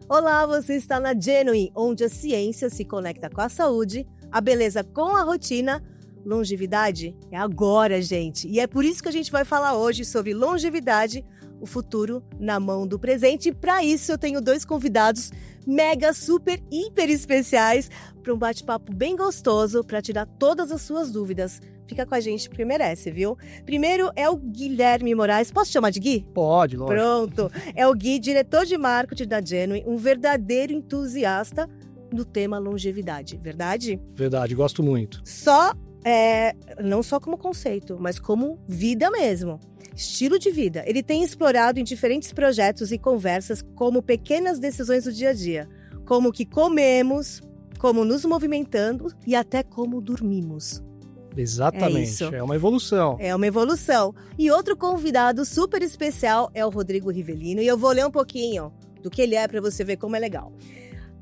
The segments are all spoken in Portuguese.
Olá, você está na Genuine, onde a ciência se conecta com a saúde, a beleza com a rotina. Longevidade é agora, gente. E é por isso que a gente vai falar hoje sobre longevidade, o futuro na mão do presente. E para isso eu tenho 2 convidados mega, super, hiper especiais para um bate-papo bem gostoso para tirar todas as suas dúvidas. Fica com a gente porque merece, viu? Primeiro é o Guilherme Moraes. Posso chamar de Gui? Pode, lógico. Pronto. É o Gui, diretor de marketing da Genuine, um verdadeiro entusiasta do tema longevidade. Verdade? Verdade, gosto muito. Não só como conceito, mas como vida mesmo. Estilo de vida. Ele tem explorado em diferentes projetos e conversas como pequenas decisões do dia a dia. Como que comemos, como nos movimentamos e até como dormimos. Exatamente, é uma evolução. É uma evolução. E outro convidado super especial é o Rodrigo Rivelino. E eu vou ler um pouquinho do que ele é para você ver como é legal.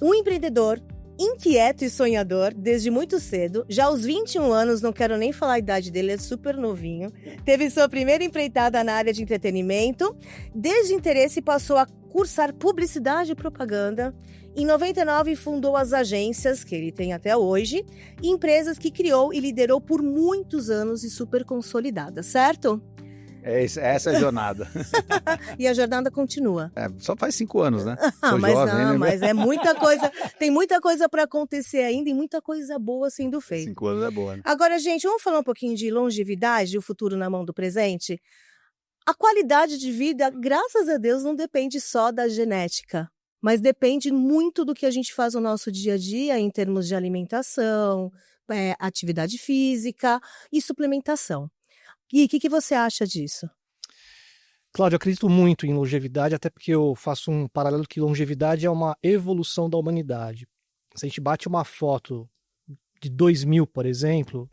Um empreendedor inquieto e sonhador desde muito cedo. Já aos 21 anos, não quero nem falar a idade dele, é super novinho. Teve sua primeira empreitada na área de entretenimento. Desde interesse passou a cursar publicidade e propaganda. Em 99, fundou as agências, que ele tem até hoje, e empresas que criou e liderou por muitos anos e super consolidadas, certo? Essa é a jornada. E a jornada continua. Só faz 5 anos, né? Sou mas jovem, não, né? mas é muita coisa, tem muita coisa para acontecer ainda e muita coisa boa sendo feita. 5 anos é boa, né? Agora, gente, vamos falar um pouquinho de longevidade, o futuro na mão do presente? A qualidade de vida, graças a Deus, não depende só da genética. Mas depende muito do que a gente faz no nosso dia a dia em termos de alimentação, atividade física e suplementação. E o que você acha disso? Cláudio, eu acredito muito em longevidade, até porque eu faço um paralelo que longevidade é uma evolução da humanidade. Se a gente bate uma foto de 2000, por exemplo,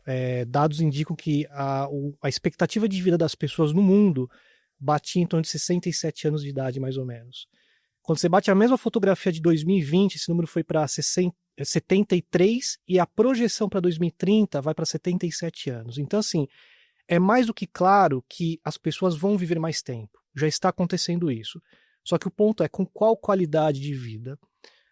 dados indicam que a expectativa de vida das pessoas no mundo batia em torno de 67 anos de idade, mais ou menos. Quando você bate a mesma fotografia de 2020, esse número foi para 73 e a projeção para 2030 vai para 77 anos. Então, assim, é mais do que claro que as pessoas vão viver mais tempo. Já está acontecendo isso. Só que o ponto é com qual qualidade de vida.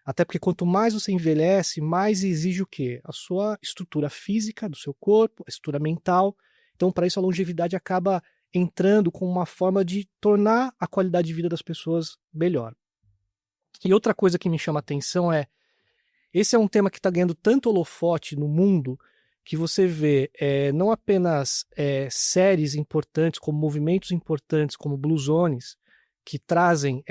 Até porque quanto mais você envelhece, mais exige o quê? A sua estrutura física do seu corpo, a estrutura mental. Então, para isso, a longevidade acaba entrando com uma forma de tornar a qualidade de vida das pessoas melhor. E outra coisa que me chama a atenção esse é um tema que está ganhando tanto holofote no mundo que você vê não apenas séries importantes, como movimentos importantes, como Blue Zones, que trazem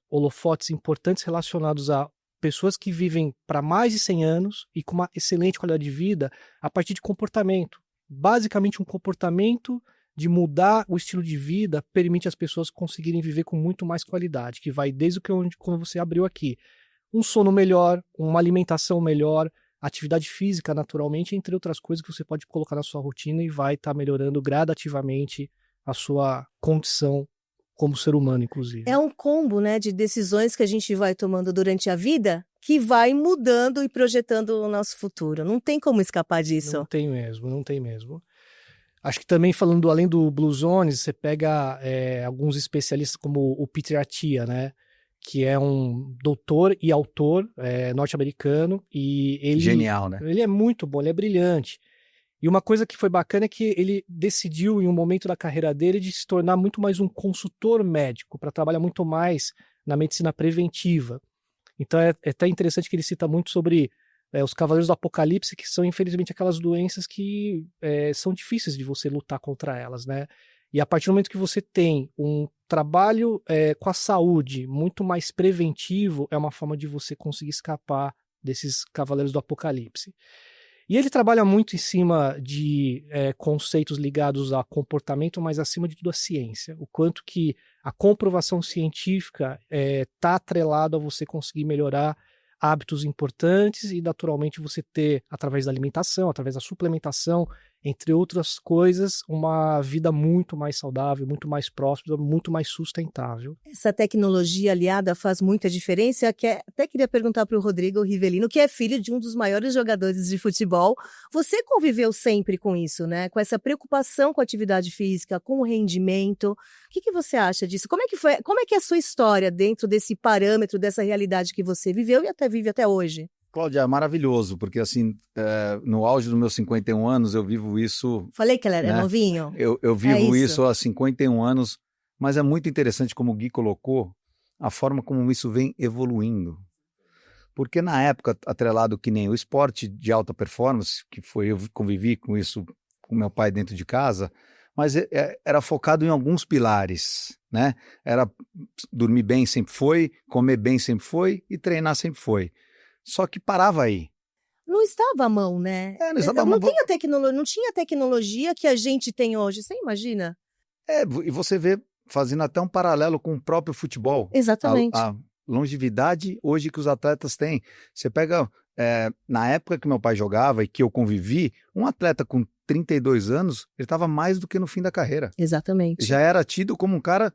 holofotes importantes relacionados a pessoas que vivem para mais de 100 anos e com uma excelente qualidade de vida a partir de comportamento. Basicamente um comportamento de mudar o estilo de vida permite as pessoas conseguirem viver com muito mais qualidade, que vai desde como você abriu aqui. Um sono melhor, uma alimentação melhor, atividade física naturalmente, entre outras coisas que você pode colocar na sua rotina e vai estar melhorando gradativamente a sua condição como ser humano, inclusive. É um combo, né, de decisões que a gente vai tomando durante a vida que vai mudando e projetando o nosso futuro. Não tem como escapar disso. Não tem mesmo. Acho que também falando além do Blue Zones, você pega alguns especialistas como o Peter Attia, né? Que é um doutor e autor norte-americano. E ele, genial, né? Ele é muito bom, ele é brilhante. E uma coisa que foi bacana é que ele decidiu, em um momento da carreira dele, de se tornar muito mais um consultor médico, para trabalhar muito mais na medicina preventiva. Então é até interessante que ele cita muito sobre os Cavaleiros do Apocalipse, que são, infelizmente, aquelas doenças que são difíceis de você lutar contra elas, né? E a partir do momento que você tem um trabalho com a saúde muito mais preventivo, é uma forma de você conseguir escapar desses Cavaleiros do Apocalipse. E ele trabalha muito em cima de conceitos ligados a comportamento, mas acima de tudo a ciência. O quanto que a comprovação científica está atrelada a você conseguir melhorar hábitos importantes e, naturalmente, você ter, através da alimentação, através da suplementação entre outras coisas, uma vida muito mais saudável, muito mais próspera, muito mais sustentável. Essa tecnologia aliada faz muita diferença. Até queria perguntar para o Rodrigo Rivellino, que é filho de um dos maiores jogadores de futebol. Você conviveu sempre com isso, né? Com essa preocupação com a atividade física, com o rendimento. O que você acha disso? Como é que é a sua história dentro desse parâmetro, dessa realidade que você viveu e até vive até hoje? Cláudia, é maravilhoso, porque assim, no auge dos meus 51 anos, eu vivo isso... Falei que ela era né? novinho? Eu vivo isso há 51 anos, mas é muito interessante, como o Gui colocou, a forma como isso vem evoluindo. Porque na época, atrelado que nem o esporte de alta performance, eu convivi com isso com meu pai dentro de casa, mas era focado em alguns pilares, né? Era dormir bem sempre foi, comer bem sempre foi e treinar sempre foi. Só que parava aí. Não estava à mão, né? Não estava à mão. Não tinha a tecnologia que a gente tem hoje, você imagina? E você vê, fazendo até um paralelo com o próprio futebol. Exatamente. A longevidade hoje que os atletas têm. Você pega, na época que meu pai jogava e que eu convivi, um atleta com 32 anos, ele estava mais do que no fim da carreira. Exatamente. Já era tido como um cara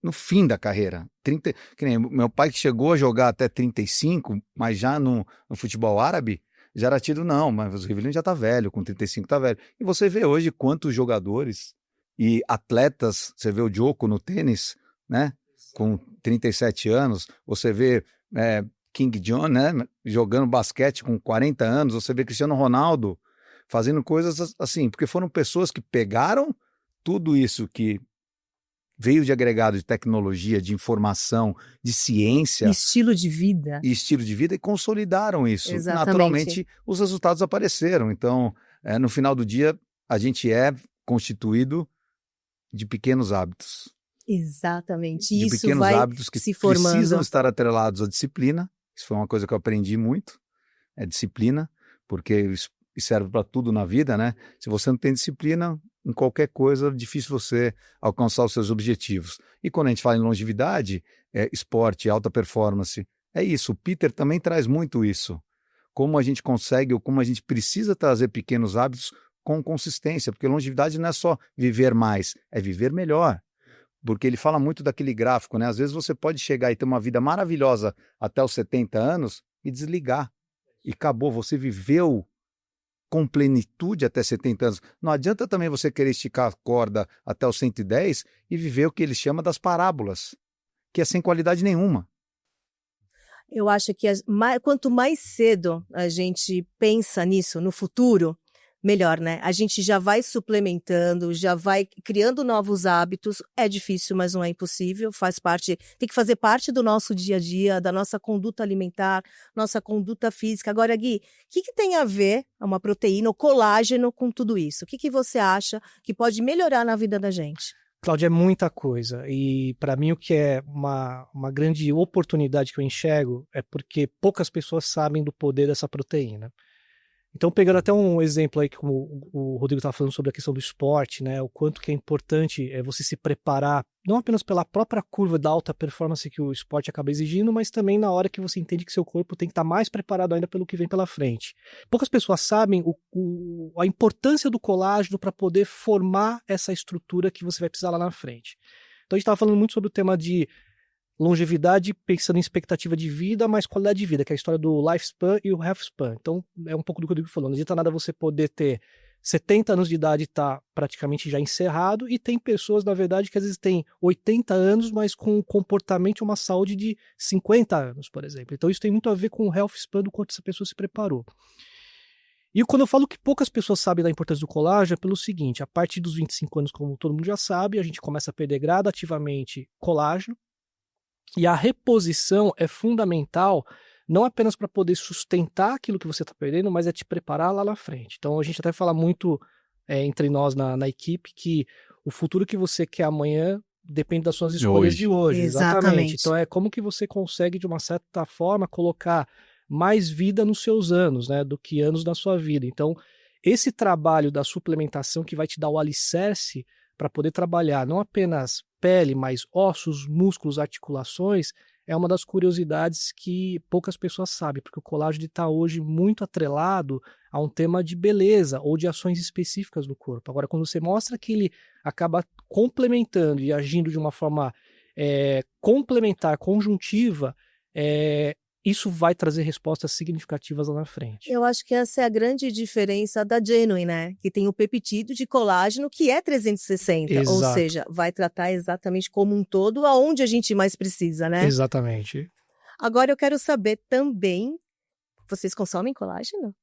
no fim da carreira. Que nem meu pai, que chegou a jogar até 35, mas já no futebol árabe, já era tido, não, mas o Rivellino já tá velho, com 35 tá velho. E você vê hoje quantos jogadores e atletas, você vê o Djoko no tênis, né, com 37 anos, você vê King John, né, jogando basquete com 40 anos, você vê Cristiano Ronaldo fazendo coisas assim, porque foram pessoas que pegaram tudo isso que veio de agregado de tecnologia, de informação, de ciência. Estilo de vida. E consolidaram isso. Exatamente. Naturalmente, os resultados apareceram. Então, no final do dia, a gente é constituído de pequenos hábitos. Exatamente. De isso pequenos vai hábitos que se formando. Precisam estar atrelados à disciplina. Isso foi uma coisa que eu aprendi muito. É disciplina, porque isso serve para tudo na vida, né? Se você não tem disciplina, em qualquer coisa, é difícil você alcançar os seus objetivos. E quando a gente fala em longevidade, esporte, alta performance, é isso. O Peter também traz muito isso. Como a gente consegue, ou como a gente precisa trazer pequenos hábitos com consistência, porque longevidade não é só viver mais, é viver melhor. Porque ele fala muito daquele gráfico, né? Às vezes você pode chegar e ter uma vida maravilhosa até os 70 anos e desligar. E acabou, você viveu com plenitude até 70 anos. Não adianta também você querer esticar a corda até os 110 e viver o que ele chama das parábolas, que é sem qualidade nenhuma. Eu acho que quanto mais cedo a gente pensa nisso, no futuro, melhor, né? A gente já vai suplementando, já vai criando novos hábitos. É difícil, mas não é impossível. Tem que fazer parte do nosso dia a dia, da nossa conduta alimentar, nossa conduta física. Agora, Gui, o que tem a ver uma proteína, o colágeno com tudo isso? O que você acha que pode melhorar na vida da gente? Cláudia, é muita coisa. E para mim o que é uma grande oportunidade que eu enxergo é porque poucas pessoas sabem do poder dessa proteína. Então, pegando até um exemplo aí, como o Rodrigo estava falando sobre a questão do esporte, né? O quanto que é importante você se preparar, não apenas pela própria curva da alta performance que o esporte acaba exigindo, mas também na hora que você entende que seu corpo tem que estar mais preparado ainda pelo que vem pela frente. Poucas pessoas sabem a importância do colágeno para poder formar essa estrutura que você vai precisar lá na frente. Então, a gente estava falando muito sobre o tema de longevidade, pensando em expectativa de vida, mas qualidade de vida, que é a história do lifespan e o healthspan. Então, é um pouco do que o Rodrigo falou. Não adianta nada você poder ter 70 anos de idade e estar praticamente já encerrado, e tem pessoas, na verdade, que às vezes têm 80 anos, mas com um comportamento e uma saúde de 50 anos, por exemplo. Então, isso tem muito a ver com o healthspan, do quanto essa pessoa se preparou. E quando eu falo que poucas pessoas sabem da importância do colágeno, é pelo seguinte: a partir dos 25 anos, como todo mundo já sabe, a gente começa a perder gradativamente colágeno. E a reposição é fundamental, não apenas para poder sustentar aquilo que você está perdendo, mas é te preparar lá na frente. Então, a gente até fala muito entre nós na equipe que o futuro que você quer amanhã depende das suas escolhas de hoje. Exatamente. Então, é como que você consegue, de uma certa forma, colocar mais vida nos seus anos, né, do que anos da sua vida. Então, esse trabalho da suplementação que vai te dar o alicerce para poder trabalhar não apenas pele, mas ossos, músculos, articulações, é uma das curiosidades que poucas pessoas sabem, porque o colágeno está hoje muito atrelado a um tema de beleza ou de ações específicas do corpo. Agora, quando você mostra que ele acaba complementando e agindo de uma forma complementar, conjuntiva, isso vai trazer respostas significativas lá na frente. Eu acho que essa é a grande diferença da Genuine, né? Que tem o peptídeo de colágeno que é 360, Exato. ou seja, vai tratar exatamente como um todo aonde a gente mais precisa, né? Exatamente. Agora eu quero saber também, vocês consomem colágeno?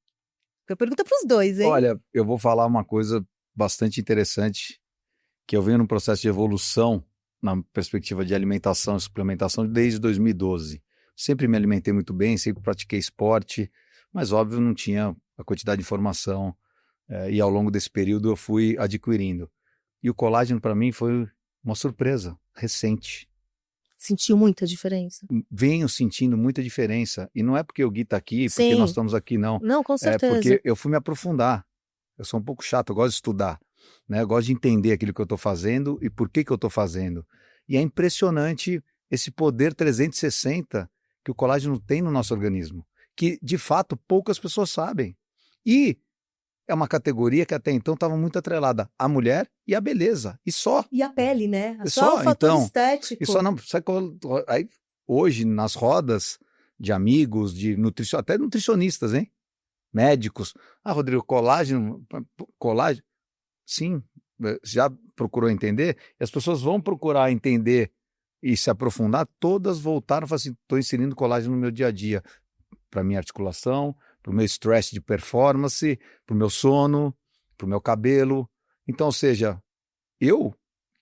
Eu pergunto para os dois, hein? Olha, eu vou falar uma coisa bastante interessante, que eu venho num processo de evolução na perspectiva de alimentação e suplementação desde 2012. Sempre me alimentei muito bem, sempre pratiquei esporte, mas óbvio não tinha a quantidade de informação e ao longo desse período eu fui adquirindo. E o colágeno para mim foi uma surpresa recente. Sentiu muita diferença? Venho sentindo muita diferença. E não é porque o Gui está aqui, porque Sim. nós estamos aqui, não. Não, com certeza. É porque eu fui me aprofundar. Eu sou um pouco chato, eu gosto de estudar. Né? Eu gosto de entender aquilo que eu estou fazendo e por que eu estou fazendo. E é impressionante esse poder 360 que o colágeno tem no nosso organismo, que de fato poucas pessoas sabem. E é uma categoria que até então estava muito atrelada à mulher e à beleza, e só. E a pele, né? E Só o fator então, estético. E só não, sabe qual, aí, hoje, nas rodas de amigos, de até nutricionistas, hein? Médicos. Ah, Rodrigo, colágeno? Sim, já procurou entender? E as pessoas vão procurar entender e se aprofundar, todas voltaram e falaram assim, estou inserindo colágeno no meu dia a dia, para minha articulação, para o meu estresse de performance, para o meu sono, para o meu cabelo. Então, ou seja, eu,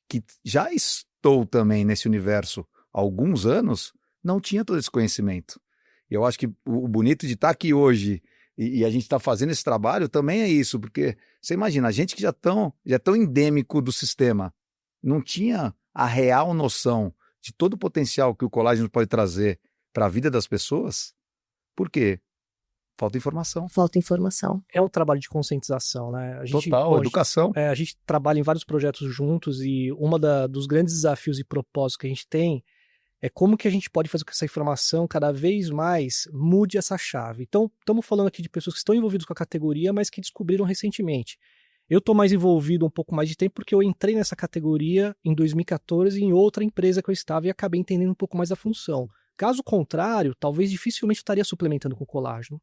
que já estou também nesse universo há alguns anos, não tinha todo esse conhecimento. Eu acho que o bonito de estar aqui hoje e a gente está fazendo esse trabalho também é isso, porque você imagina, a gente que já é tão endêmico do sistema, não tinha a real noção de todo o potencial que o colágeno pode trazer para a vida das pessoas. Por quê? Falta informação. Falta informação. É um trabalho de conscientização, né? Total, educação. A gente trabalha em vários projetos juntos e dos grandes desafios e propósitos que a gente tem é como que a gente pode fazer com que essa informação cada vez mais mude essa chave. Então, estamos falando aqui de pessoas que estão envolvidas com a categoria, mas que descobriram recentemente. Eu estou mais envolvido um pouco mais de tempo porque eu entrei nessa categoria em 2014 em outra empresa que eu estava e acabei entendendo um pouco mais da função. Caso contrário, talvez dificilmente eu estaria suplementando com colágeno.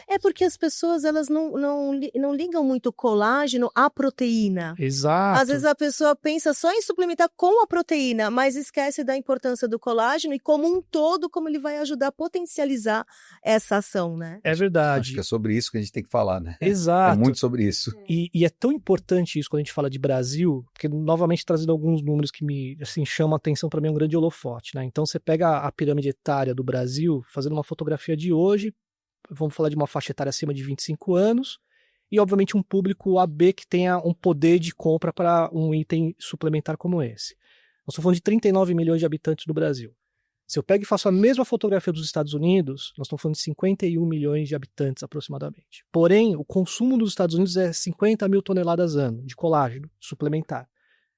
É porque as pessoas elas não ligam muito o colágeno à proteína. Exato. Às vezes a pessoa pensa só em suplementar com a proteína, mas esquece da importância do colágeno e como um todo, como ele vai ajudar a potencializar essa ação, né? É verdade. Acho que é sobre isso que a gente tem que falar, né? Exato. É muito sobre isso. E é tão importante isso quando a gente fala de Brasil, porque novamente trazendo alguns números que me chamam a atenção para mim, é um grande holofote, né? Então você pega a pirâmide etária do Brasil, fazendo uma fotografia de hoje, vamos falar de uma faixa etária acima de 25 anos, e obviamente um público AB que tenha um poder de compra para um item suplementar como esse. Nós estamos falando de 39 milhões de habitantes do Brasil. Se eu pego e faço a mesma fotografia dos Estados Unidos, nós estamos falando de 51 milhões de habitantes aproximadamente. Porém, o consumo dos Estados Unidos é 50 mil toneladas ano de colágeno suplementar.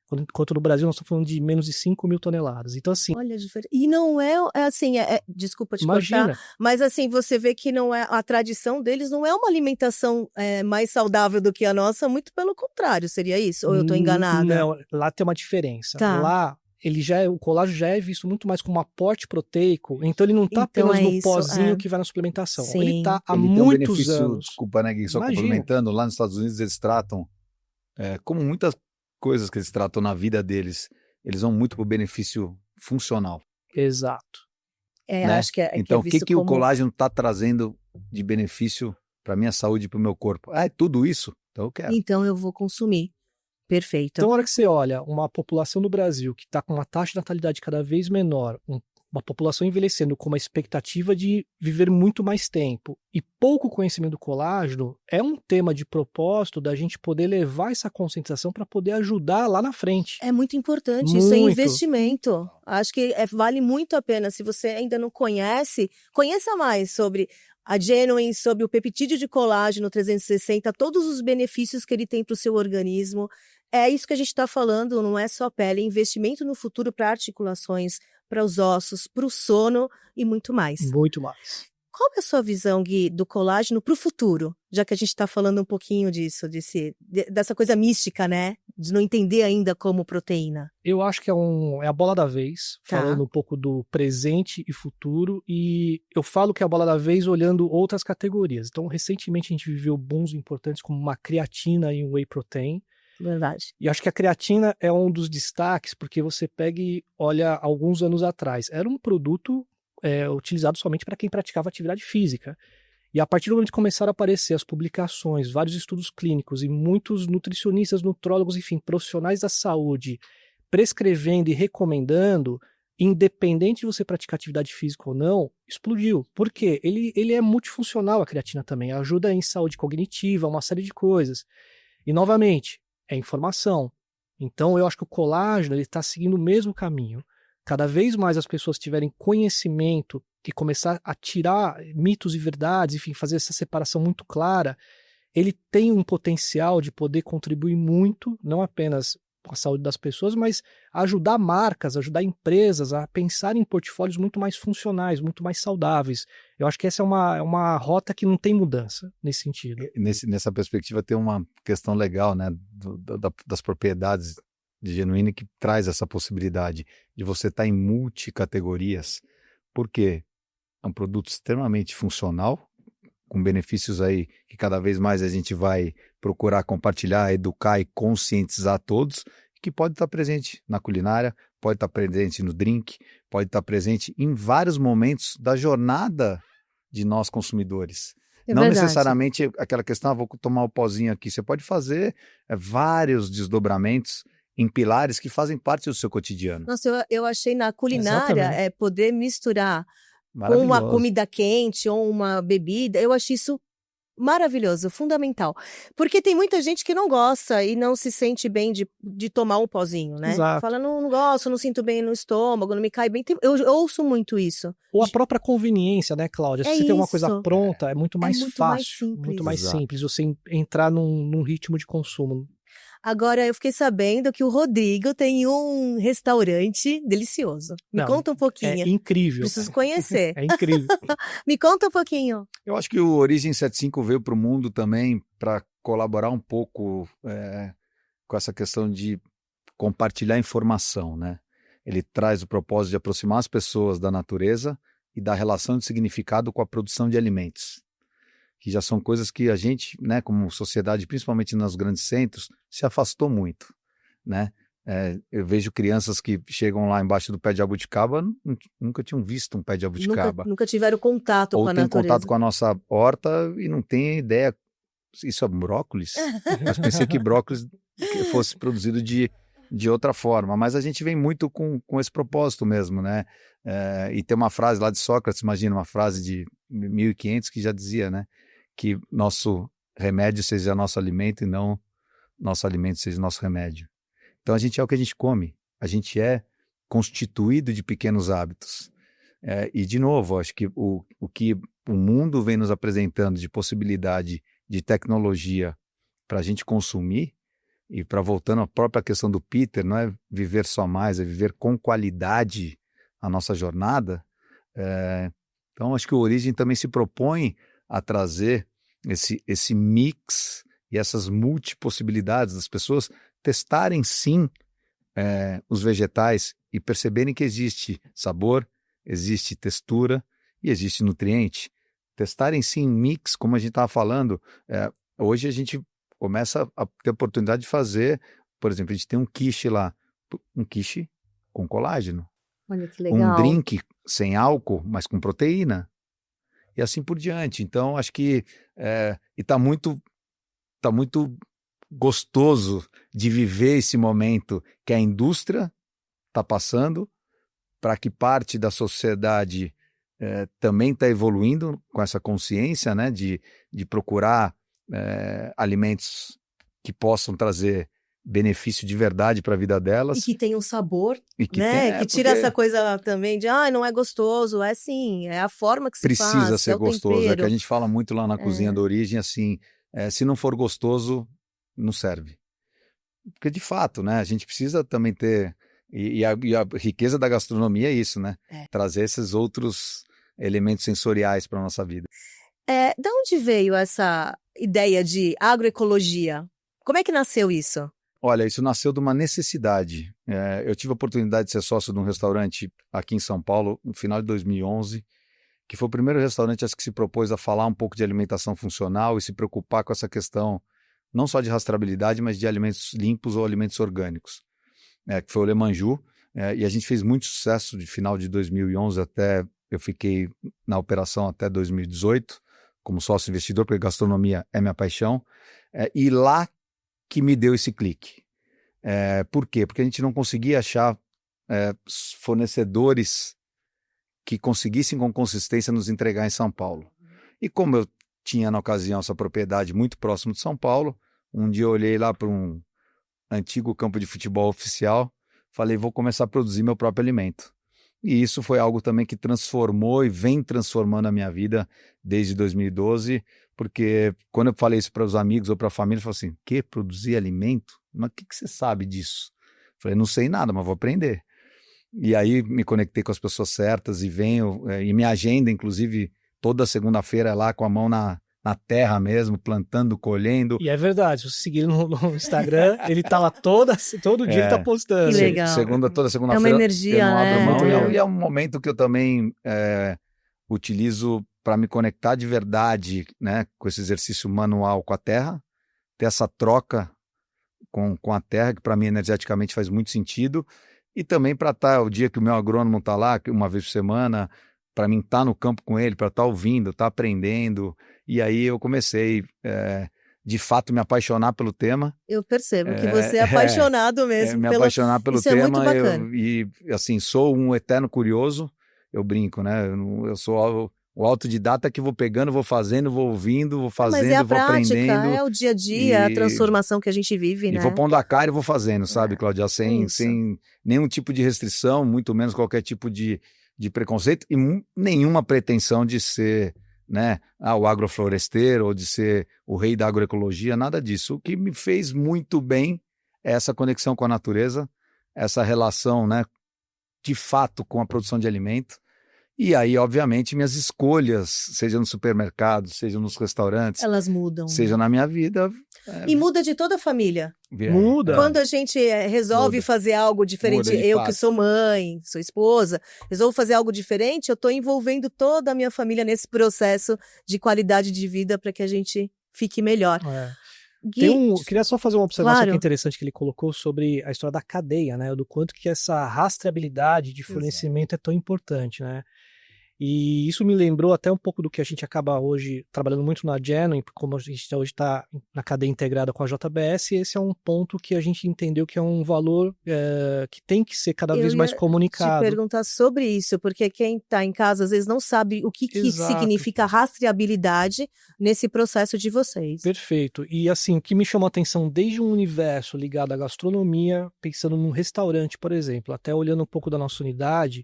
Enquanto no Brasil nós estamos falando de menos de 5 mil toneladas. Então, assim... Olha a diferença. E não assim, desculpa te Imagina. cortar, mas assim, você vê que não é a tradição deles não é uma alimentação mais saudável do que a nossa, muito pelo contrário, seria isso? Ou eu estou enganada? Não, lá tem uma diferença. Tá. Lá, o colágeno já é visto muito mais como um aporte proteico, então ele não está Então apenas no isso, pozinho que vai na suplementação. Sim. Ele está há Ele tem muitos benefício, anos. desculpa, né, Gui, só Imagina. complementando, lá nos Estados Unidos eles tratam, como muitas coisas que eles tratam na vida deles, eles vão muito para o benefício funcional. Exato. Né? Acho que então, o que o colágeno está trazendo de benefício para minha saúde e para o meu corpo? É tudo isso? Então eu quero. Então eu vou consumir. Perfeito. Então, na hora que você olha uma população no Brasil que está com uma taxa de natalidade cada vez menor, uma população envelhecendo com uma expectativa de viver muito mais tempo e pouco conhecimento do colágeno, é um tema de propósito da gente poder levar essa conscientização para poder ajudar lá na frente. É muito importante, Muito. Isso é investimento. Acho que vale muito a pena. Se você ainda não conhece, conheça mais sobre a Genuine, sobre o peptídeo de colágeno 360, todos os benefícios que ele tem para o seu organismo. É isso que a gente está falando, não é só pele, é investimento no futuro para articulações, para os ossos, para o sono e muito mais. Muito mais. Qual é a sua visão, Gui, do colágeno para o futuro? Já que a gente está falando um pouquinho disso, dessa coisa mística, né? De não entender ainda como proteína. Eu acho que é a bola da vez, Tá. falando um pouco do presente e futuro, e eu falo que é a bola da vez olhando outras categorias. Então, recentemente a gente viveu booms importantes como uma creatina e um whey protein, Verdade. e acho que a creatina é um dos destaques, porque você pega e olha alguns anos atrás, era um produto utilizado somente para quem praticava atividade física. E a partir do momento que começaram a aparecer as publicações, vários estudos clínicos e muitos nutricionistas, nutrólogos, enfim, profissionais da saúde prescrevendo e recomendando, independente de você praticar atividade física ou não, explodiu. Por quê? Ele é multifuncional, a creatina também, ajuda em saúde cognitiva, uma série de coisas. E, novamente, é informação. Então, eu acho que o colágeno está seguindo o mesmo caminho. Cada vez mais as pessoas tiverem conhecimento e começar a tirar mitos e verdades, enfim, fazer essa separação muito clara, ele tem um potencial de poder contribuir muito, não apenas com a saúde das pessoas, mas ajudar marcas, ajudar empresas a pensar em portfólios muito mais funcionais, muito mais saudáveis. Eu acho que essa é uma rota que não tem mudança nesse sentido. Nessa perspectiva tem uma questão legal, né, das propriedades de Genuine que traz essa possibilidade de você estar em multicategorias. Por quê? É um produto extremamente funcional, com benefícios aí que cada vez mais a gente vai procurar compartilhar, educar e conscientizar todos, que pode estar presente na culinária, pode estar presente no drink, pode estar presente em vários momentos da jornada de nós consumidores. Não verdade. necessariamente aquela questão, vou tomar o pozinho aqui. Você pode fazer vários desdobramentos em pilares que fazem parte do seu cotidiano. Nossa, eu achei na culinária Exatamente. poder misturar com uma comida quente ou uma bebida, eu achei isso maravilhoso, fundamental. Porque tem muita gente que não gosta e não se sente bem de tomar um pozinho, né? Exato. Fala, não gosto, não sinto bem no estômago, não me cai bem. Eu ouço muito isso. Ou a própria conveniência, né, Cláudia? Se É você tem uma isso. coisa pronta, é muito mais muito mais fácil, simples. muito mais Exato. simples você entrar num ritmo de consumo. Agora, eu fiquei sabendo que o Rodrigo tem um restaurante delicioso. Me Não, conta um pouquinho. É incrível. Preciso conhecer. É incrível. Me conta um pouquinho. Eu acho que o Origem 75 veio para o mundo também para colaborar um pouco com essa questão de compartilhar informação, né? Ele traz o propósito de aproximar as pessoas da natureza e da relação de significado com a produção de alimentos, que já são coisas que a gente, né, como sociedade, principalmente nos grandes centros, se afastou muito, né? Eu vejo crianças que chegam lá embaixo do pé de jabuticaba, nunca tinham visto um pé de jabuticaba. Nunca tiveram contato Ou com a tem natureza. contato com a nossa horta e não tem ideia. Isso é brócolis? Mas pensei que brócolis fosse produzido de outra forma. Mas a gente vem muito com esse propósito mesmo, né? E tem uma frase lá de Sócrates, imagina, uma frase de 1500 que já dizia, né? Que nosso remédio seja nosso alimento e não nosso alimento seja nosso remédio. Então a gente é o que a gente come. A gente é constituído de pequenos hábitos. E, de novo, acho que o que o mundo vem nos apresentando de possibilidade de tecnologia para a gente consumir, e para voltando à própria questão do Peter, não é viver só mais, é viver com qualidade a nossa jornada. Então, acho que o Origem também se propõe a trazer esse mix e essas multipossibilidades das pessoas testarem sim os vegetais e perceberem que existe sabor, existe textura e existe nutriente. Testarem sim mix, como a gente estava falando. Hoje a gente começa a ter a oportunidade de fazer, por exemplo, a gente tem um quiche lá, um quiche com colágeno. Olha que legal. Um drink sem álcool, mas com proteína. E assim por diante. Então, acho que está muito gostoso de viver esse momento que a indústria está passando, para que parte da sociedade também está evoluindo com essa consciência, né, de procurar alimentos que possam trazer benefício de verdade para a vida delas. E que tem um sabor, e que né? Que tira essa coisa também de, não é gostoso. É sim, é a forma que se faz. Precisa ser gostoso. Tempero. É que a gente fala muito lá na cozinha da Origem, assim, se não for gostoso, não serve. Porque, de fato, né, a gente precisa também ter E a riqueza da gastronomia é isso, né? É. Trazer esses outros elementos sensoriais para nossa vida. Da onde veio essa ideia de agroecologia? Como é que nasceu isso? Olha, isso nasceu de uma necessidade. Eu tive a oportunidade de ser sócio de um restaurante aqui em São Paulo, no final de 2011, que foi o primeiro restaurante que se propôs a falar um pouco de alimentação funcional e se preocupar com essa questão não só de rastreabilidade, mas de alimentos limpos ou alimentos orgânicos, que foi o Le Manjou, e a gente fez muito sucesso de final de 2011 até, eu fiquei na operação até 2018, como sócio investidor, porque gastronomia é minha paixão, e lá que me deu esse clique. Por quê? Porque a gente não conseguia achar fornecedores que conseguissem com consistência nos entregar em São Paulo. E como eu tinha na ocasião essa propriedade muito próximo de São Paulo, um dia eu olhei lá para um antigo campo de futebol oficial, falei, vou começar a produzir meu próprio alimento. E isso foi algo também que transformou e vem transformando a minha vida desde 2012, porque quando eu falei isso para os amigos ou para a família, eu falei assim, que produzir alimento? Mas o que você sabe disso? Eu falei, não sei nada, mas vou aprender. E aí me conectei com as pessoas certas e venho, e minha agenda, inclusive, toda segunda-feira é lá com a mão na terra mesmo, plantando, colhendo. E é verdade, se você seguir no Instagram, ele tá lá todo dia, ele tá postando. Que legal. Toda segunda-feira. É uma energia, eu não abro mão, né? e é um momento que eu também utilizo para me conectar de verdade, né, com esse exercício manual com a terra, ter essa troca com a terra, que para mim energeticamente faz muito sentido, e também para estar o dia que o meu agrônomo está lá, uma vez por semana, para mim estar no campo com ele, para estar ouvindo, estar aprendendo. E aí eu comecei, de fato, me apaixonar pelo tema. Eu percebo que você é apaixonado mesmo. Me apaixonar pelo Isso tema. É muito bacana. E assim, sou um eterno curioso, eu brinco, né? Eu sou o autodidata que vou pegando, vou fazendo, vou ouvindo, vou fazendo, mas é a vou prática, aprendendo. É o dia a dia, a transformação que a gente vive, né? E vou pondo a cara e vou fazendo, sabe, Cláudia? Sem nenhum tipo de restrição, muito menos qualquer tipo de preconceito e nenhuma pretensão de ser, né, o agrofloresteiro ou de ser o rei da agroecologia, nada disso. O que me fez muito bem é essa conexão com a natureza, essa relação, né, de fato com a produção de alimento. E aí, obviamente, minhas escolhas, seja no supermercado, seja nos restaurantes, elas mudam. Seja na minha vida. E muda de toda a família. Muda. Quando a gente resolve fazer algo diferente, eu que sou mãe, sou esposa, resolvo fazer algo diferente, eu estou envolvendo toda a minha família nesse processo de qualidade de vida para que a gente fique melhor. Queria só fazer uma observação que é interessante que ele colocou sobre a história da cadeia, né? Do quanto que essa rastreabilidade de fornecimento é tão importante, né? E isso me lembrou até um pouco do que a gente acaba hoje trabalhando muito na Genuine, como a gente hoje está na cadeia integrada com a JBS, e esse é um ponto que a gente entendeu que é um valor que tem que ser cada vez mais comunicado. Eu ia te perguntar sobre isso, porque quem está em casa às vezes não sabe o que significa rastreabilidade nesse processo de vocês. Perfeito. E assim, o que me chamou a atenção desde um universo ligado à gastronomia, pensando num restaurante, por exemplo, até olhando um pouco da nossa unidade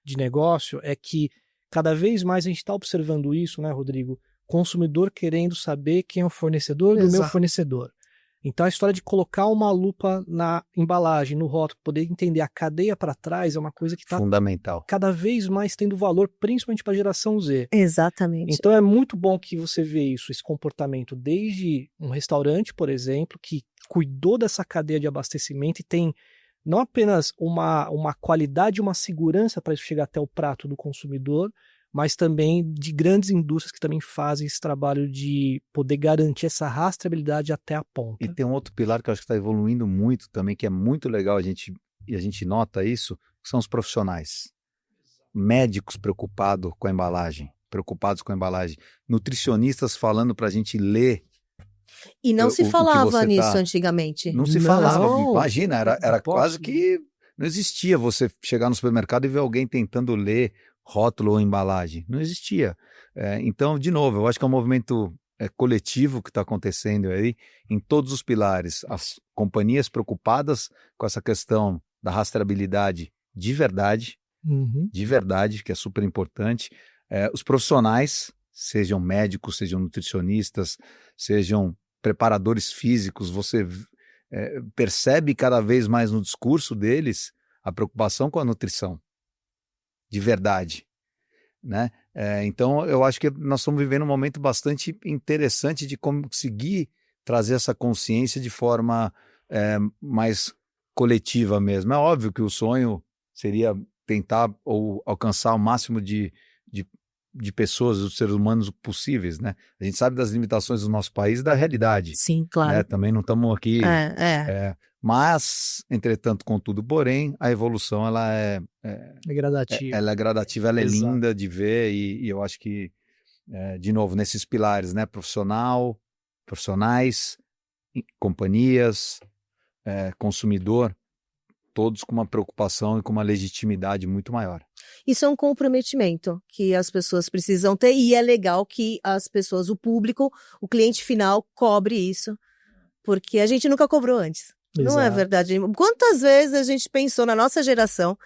de negócio, é que cada vez mais a gente está observando isso, né, Rodrigo? Consumidor querendo saber quem é o fornecedor do meu fornecedor. Então a história de colocar uma lupa na embalagem, no rótulo, poder entender a cadeia para trás é uma coisa que está fundamental. Cada vez mais tendo valor, principalmente para a geração Z. Exatamente. Então é muito bom que você vê isso, esse comportamento, desde um restaurante, por exemplo, que cuidou dessa cadeia de abastecimento e tem não apenas uma qualidade e uma segurança para isso chegar até o prato do consumidor, mas também de grandes indústrias que também fazem esse trabalho de poder garantir essa rastreabilidade até a ponta. E tem um outro pilar que eu acho que está evoluindo muito também, que é muito legal, e a gente nota isso, que são os profissionais. Médicos preocupados com a embalagem, nutricionistas falando para a gente ler. E não se falava nisso antigamente. Não se falava. Imagina, era quase que não existia você chegar no supermercado e ver alguém tentando ler rótulo ou embalagem. Não existia. Então, de novo, eu acho que é um movimento coletivo que está acontecendo aí em todos os pilares. As companhias preocupadas com essa questão da rastreabilidade de verdade, que é super importante. Os profissionais, sejam médicos, sejam nutricionistas, sejam preparadores físicos, você percebe cada vez mais no discurso deles a preocupação com a nutrição, de verdade, né? Então, eu acho que nós estamos vivendo um momento bastante interessante de conseguir trazer essa consciência de forma mais coletiva mesmo. É óbvio que o sonho seria tentar ou alcançar o máximo de pessoas, dos seres humanos possíveis, né? A gente sabe das limitações do nosso país e da realidade. Sim, claro. Né? Também não estamos aqui... Mas, entretanto, contudo, porém, a evolução ela é gradativa. Ela é gradativa, ela é Exato. linda de ver e eu acho que, de novo, nesses pilares, né? Profissionais, companhias, consumidor, todos com uma preocupação e com uma legitimidade muito maior. Isso é um comprometimento que as pessoas precisam ter e é legal que as pessoas, o público, o cliente final cobre isso, porque a gente nunca cobrou antes. Não é verdade? Quantas vezes a gente pensou na nossa geração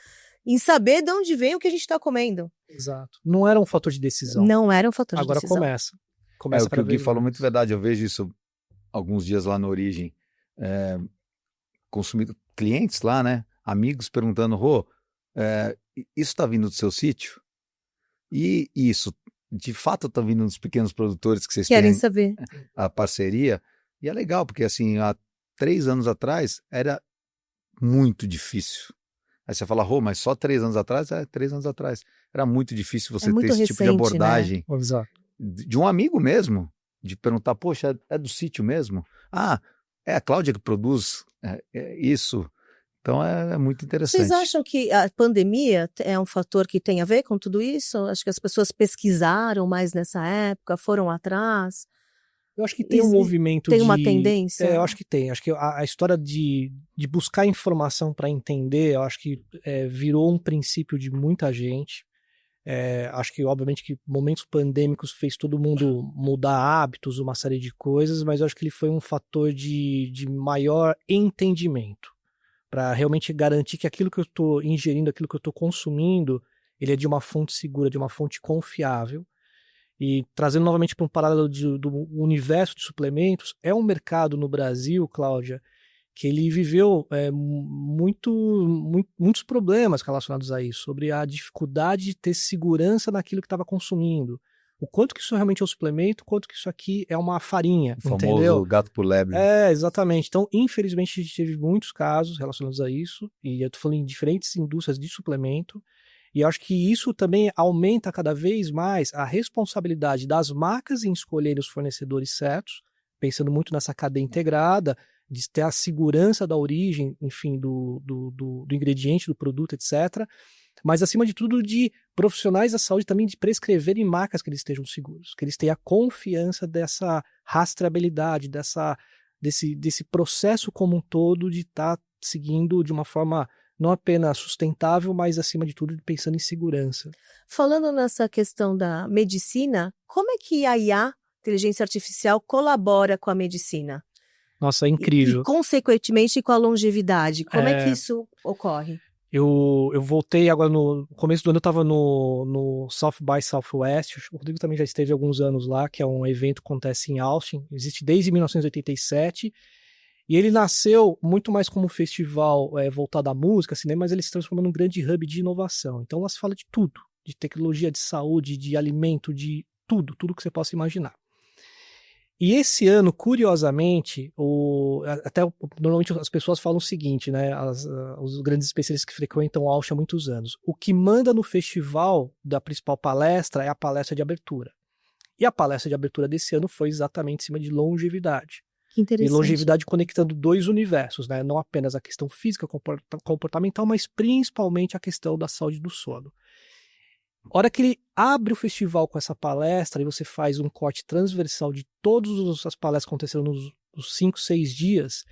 em saber de onde vem o que a gente está comendo? Exato. Não era um fator de decisão. Não era um fator de Agora decisão. Começa O que o Gui falou muito verdade. Eu vejo isso alguns dias lá na Origem. Clientes lá, né? Amigos perguntando, isso está vindo do seu sítio? E isso, de fato, está vindo dos pequenos produtores que vocês querem têm saber a parceria? E é legal, porque assim, há 3 anos atrás era muito difícil. Aí você fala, mas só 3 anos atrás? 3 anos atrás. Era muito difícil você ter esse tipo de abordagem, né? De um amigo mesmo, de perguntar, poxa, é do sítio mesmo? É a Cláudia que produz isso. Então é muito interessante. Vocês acham que a pandemia é um fator que tem a ver com tudo isso? Acho que as pessoas pesquisaram mais nessa época, foram atrás. Eu acho que tem um movimento Tem uma tendência? Eu acho que tem. Acho que a história de buscar informação para entender, eu acho que virou um princípio de muita gente. Acho que, obviamente, que momentos pandêmicos fez todo mundo mudar hábitos, uma série de coisas, mas eu acho que ele foi um fator de maior entendimento, para realmente garantir que aquilo que eu estou ingerindo, aquilo que eu estou consumindo, ele é de uma fonte segura, de uma fonte confiável. E trazendo novamente para um paralelo do universo de suplementos, é um mercado no Brasil, Cláudia, que ele viveu muitos problemas relacionados a isso, sobre a dificuldade de ter segurança naquilo que estava consumindo. O quanto que isso realmente é um suplemento, o quanto que isso aqui é uma farinha, o entendeu? famoso gato por lebre. Exatamente. Então, infelizmente, a gente teve muitos casos relacionados a isso, e eu tô falando em diferentes indústrias de suplemento, e eu acho que isso também aumenta cada vez mais a responsabilidade das marcas em escolherem os fornecedores certos, pensando muito nessa cadeia integrada, de ter a segurança da origem, enfim, do ingrediente, do produto, etc., mas, acima de tudo, de profissionais da saúde também de prescreverem marcas que eles estejam seguros, que eles tenham a confiança dessa rastreabilidade, desse processo como um todo de estar seguindo de uma forma não apenas sustentável, mas, acima de tudo, pensando em segurança. Falando nessa questão da medicina, como é que a IA, inteligência artificial, colabora com a medicina? Nossa, é incrível. E consequentemente, com a longevidade. Como é que isso ocorre? Eu voltei agora no começo do ano, eu estava no South by Southwest, o Rodrigo também já esteve há alguns anos lá, que é um evento que acontece em Austin, existe desde 1987, e ele nasceu muito mais como um festival voltado à música, cinema, mas ele se transformou num grande hub de inovação. Então lá se fala de tudo, de tecnologia, de saúde, de alimento, de tudo que você possa imaginar. E esse ano, curiosamente, normalmente as pessoas falam o seguinte, né? Os grandes especialistas que frequentam o Austin há muitos anos. O que manda no festival da principal palestra é a palestra de abertura. E a palestra de abertura desse ano foi exatamente em cima de longevidade. Que interessante. E longevidade conectando 2 universos, né? Não apenas a questão física, comportamental, mas principalmente a questão da saúde do sono. A hora que ele abre o festival com essa palestra e você faz um corte transversal de todas as palestras que aconteceram nos 5, 6 dias,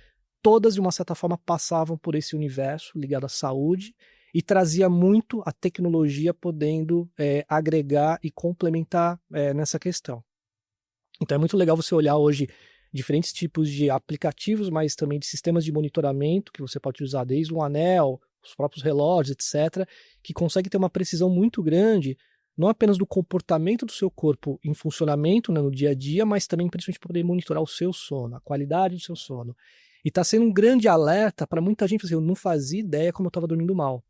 todas de uma certa forma passavam por esse universo ligado à saúde e trazia muito a tecnologia podendo agregar e complementar nessa questão. Então é muito legal você olhar hoje diferentes tipos de aplicativos, mas também de sistemas de monitoramento que você pode usar desde um anel, os próprios relógios, etc., que consegue ter uma precisão muito grande, não apenas do comportamento do seu corpo em funcionamento, né, no dia a dia, mas também principalmente para poder monitorar o seu sono, a qualidade do seu sono. E está sendo um grande alerta para muita gente, assim, eu não fazia ideia como eu estava dormindo mal.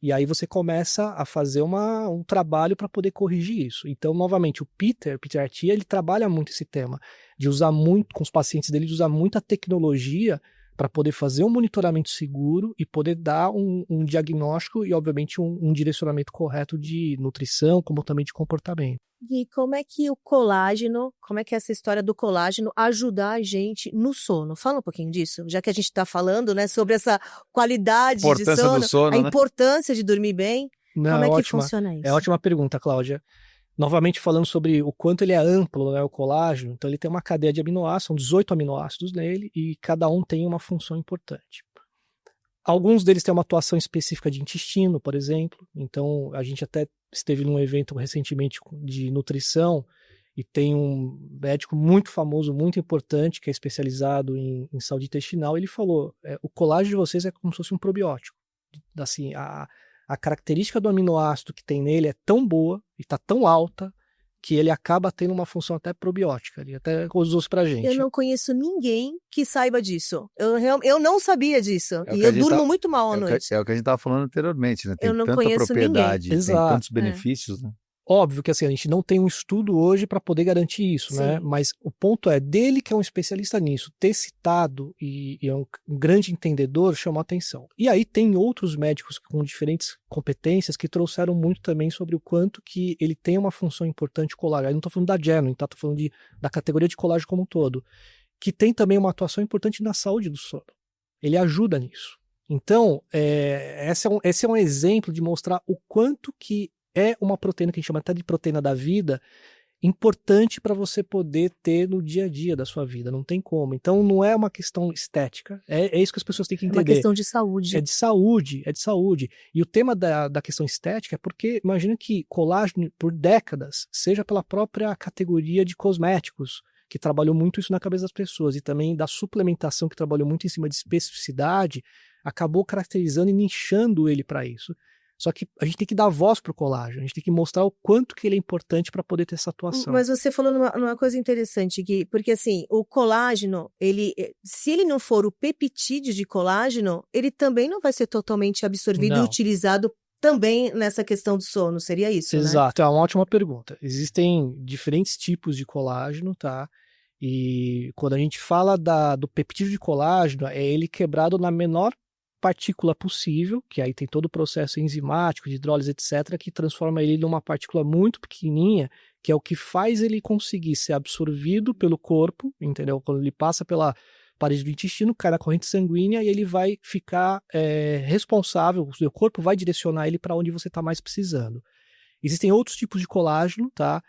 E aí você começa a fazer um trabalho para poder corrigir isso. Então, novamente, o Peter Attia, ele trabalha muito esse tema, de usar muito, com os pacientes dele, de usar muita tecnologia para poder fazer um monitoramento seguro e poder dar um diagnóstico e, obviamente, um direcionamento correto de nutrição, como também de comportamento. E como é que o colágeno, como é que é essa história do colágeno ajudar a gente no sono? Fala um pouquinho disso, já que a gente está falando, né, sobre essa qualidade de sono, do sono, a né? importância de dormir bem. Não, como é que ótima, funciona isso? É ótima pergunta, Cláudia. Novamente falando sobre o quanto ele é amplo, né, o colágeno, então ele tem uma cadeia de aminoácidos, são 18 aminoácidos nele, e cada um tem uma função importante. Alguns deles têm uma atuação específica de intestino, por exemplo, então a gente até esteve num evento recentemente de nutrição, e tem um médico muito famoso, muito importante, que é especializado em saúde intestinal, ele falou, o colágeno de vocês é como se fosse um probiótico. Assim, a característica do aminoácido que tem nele é tão boa e está tão alta que ele acaba tendo uma função até probiótica. Ele até usou isso pra gente. Eu não conheço ninguém que saiba disso. Eu não sabia disso. É o E que a eu gente durmo muito mal à É noite. o que a gente estava falando anteriormente, né? Tem Eu não tanta conheço propriedade, ninguém. tem Exato. tantos benefícios, né? Óbvio que assim, a gente não tem um estudo hoje para poder garantir isso, né? Sim. Mas o ponto é, dele que é um especialista nisso, ter citado e é um grande entendedor, chamou a atenção. E aí tem outros médicos com diferentes competências que trouxeram muito também sobre o quanto que ele tem uma função importante, o colágeno. Eu não estou falando da Genuine, tá? Estou falando da categoria de colágeno como um todo, que tem também uma atuação importante na saúde do sono. Ele ajuda nisso. Então, esse é um exemplo de mostrar o quanto que é uma proteína que a gente chama até de proteína da vida, importante para você poder ter no dia a dia da sua vida, não tem como. Então não é uma questão estética, é isso que as pessoas têm que entender. É uma questão de saúde. É de saúde, é de saúde. E o tema da questão estética é porque, imagina que colágeno, por décadas, seja pela própria categoria de cosméticos, que trabalhou muito isso na cabeça das pessoas, e também da suplementação, que trabalhou muito em cima de especificidade, acabou caracterizando e nichando ele para isso. Só que a gente tem que dar voz pro colágeno, a gente tem que mostrar o quanto que ele é importante para poder ter essa atuação. Mas você falou numa coisa interessante, Gui, porque assim, o colágeno, se ele não for o peptídeo de colágeno, ele também não vai ser totalmente absorvido e utilizado também nessa questão do sono, seria isso, Exato, né? é uma ótima pergunta. Existem diferentes tipos de colágeno, tá? E quando a gente fala do peptídeo de colágeno, é ele quebrado na menor partícula possível, que aí tem todo o processo enzimático, de hidrólise, etc., que transforma ele numa partícula muito pequenininha, que é o que faz ele conseguir ser absorvido pelo corpo, entendeu? Quando ele passa pela parede do intestino, cai na corrente sanguínea e ele vai ficar responsável, o seu corpo vai direcionar ele para onde você está mais precisando. Existem outros tipos de colágeno, tá?